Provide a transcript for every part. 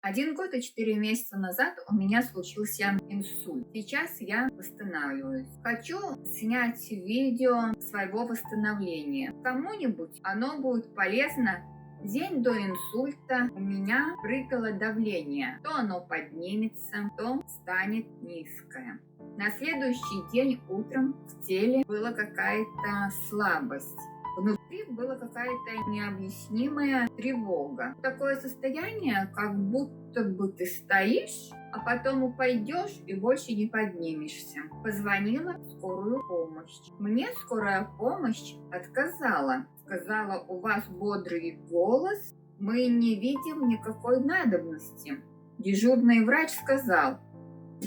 1 год и 4 месяца назад у меня случился инсульт. Сейчас я восстанавливаюсь. Хочу снять видео своего восстановления. Кому-нибудь оно будет полезно. День до инсульта у меня прыгало давление. То оно поднимется, то станет низкое. На следующий день утром в теле была какая-то слабость. Внутри была какая-то необъяснимая тревога. Такое состояние, как будто бы ты стоишь, а потом упадешь и больше не поднимешься. Позвонила в скорую помощь. Мне скорая помощь отказала. Сказала: у вас бодрый голос, мы не видим никакой надобности. Дежурный врач сказал: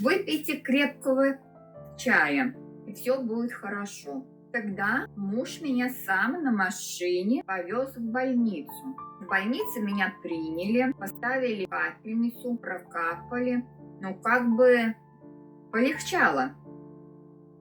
выпейте крепкого чая, и все будет хорошо. Тогда муж меня сам на машине повез в больницу. В больнице меня приняли, поставили капельницу, прокапали. Как бы полегчало.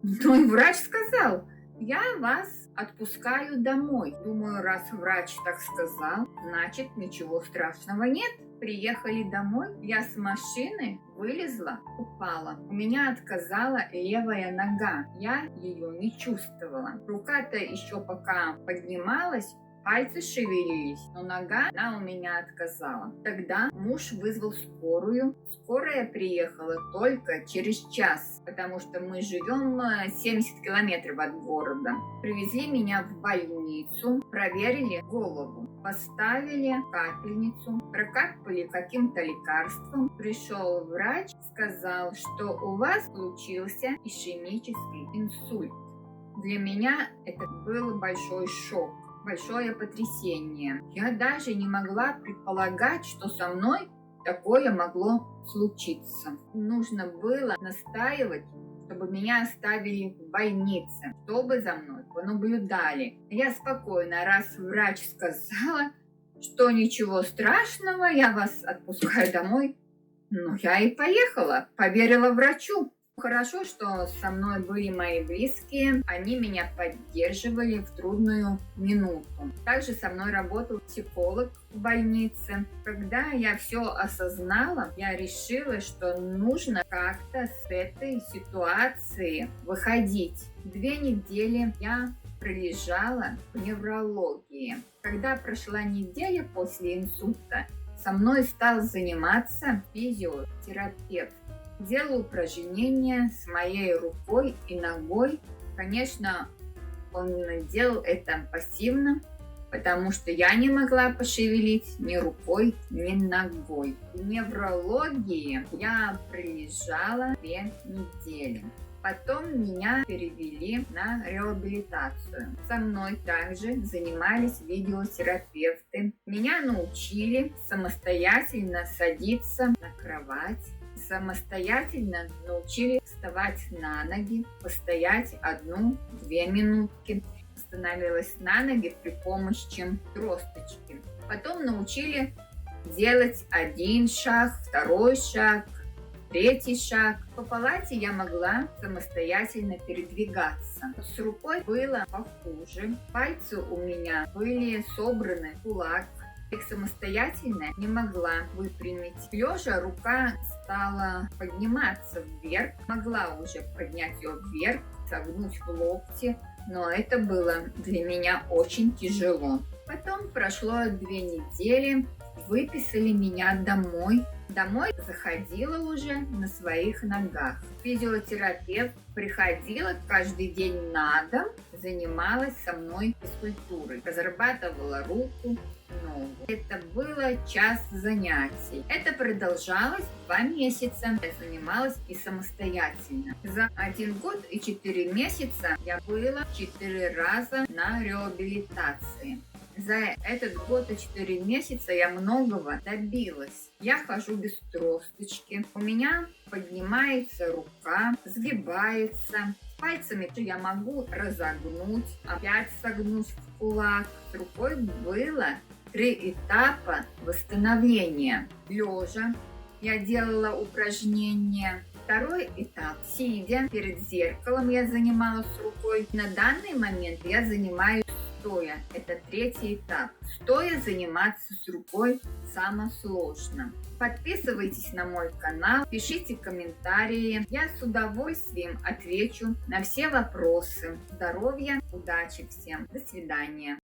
Но и врач сказал: я вас отпускаю домой. Думаю, раз врач так сказал, значит ничего страшного нет. Приехали домой, я с машины вылезла, упала. У меня отказала левая нога, я ее не чувствовала. Рука-то еще пока поднималась, пальцы шевелились, но нога, она у меня отказала. Тогда муж вызвал скорую. Скорая приехала только через час, потому что мы живем 70 километров от города. Привезли меня в больницу, проверили голову, поставили капельницу, прокапали каким-то лекарством. Пришел врач, сказал, что у вас случился ишемический инсульт. Для меня это был большой шок. Большое потрясение. Я даже не могла предполагать, что со мной такое могло случиться. Нужно было настаивать, чтобы меня оставили в больнице, чтобы за мной понаблюдали. Я спокойно, раз врач сказала, что ничего страшного, я вас отпускаю домой, я и поехала, поверила врачу. Хорошо, что со мной были мои близкие, они меня поддерживали в трудную минуту. Также со мной работал психолог в больнице. Когда я все осознала, я решила, что нужно как-то с этой ситуации выходить. 2 недели я пролежала в неврологии. Когда прошла неделя после инсульта, со мной стал заниматься физиотерапевт. Делал упражнения с моей рукой и ногой. Конечно, он делал это пассивно, потому что я не могла пошевелить ни рукой, ни ногой. В неврологии я пролежала 2 недели. Потом меня перевели на реабилитацию. Со мной также занимались видеотерапевты. Меня научили самостоятельно садиться на кровать. Самостоятельно научили вставать на ноги, постоять 1-2 минутки. Становилась на ноги при помощи тросточки. Потом научили делать 1 шаг, 2 шаг, 3 шаг. По палате я могла самостоятельно передвигаться. С рукой было похуже. Пальцы у меня были собраны в кулак. Их самостоятельно не могла выпрямить. Лежа рука стала подниматься вверх. Могла уже поднять ее вверх, согнуть в локте, но это было для меня очень тяжело. Потом прошло 2 недели, выписали меня домой. Домой заходила уже на своих ногах. Физиотерапевт приходила каждый день на дом, занималась со мной физкультурой, разрабатывала руку, ногу. Это было час занятий. Это продолжалось 2 месяца. Я занималась и самостоятельно. За 1 год и 4 месяца я была 4 раза на реабилитации. За этот год и 4 месяца я многого добилась. Я хожу без тросточки. У меня поднимается рука, сгибается. Пальцами я могу разогнуть, опять согнуть в кулак. С рукой было 3 этапа восстановления. Лежа я делала упражнения. 2 этап. Сидя перед зеркалом я занималась рукой. На данный момент я занимаюсь стоя – это третий этап. Стоя заниматься с рукой самое сложно. Подписывайтесь на мой канал, пишите комментарии. Я с удовольствием отвечу на все вопросы. Здоровья, удачи всем. До свидания.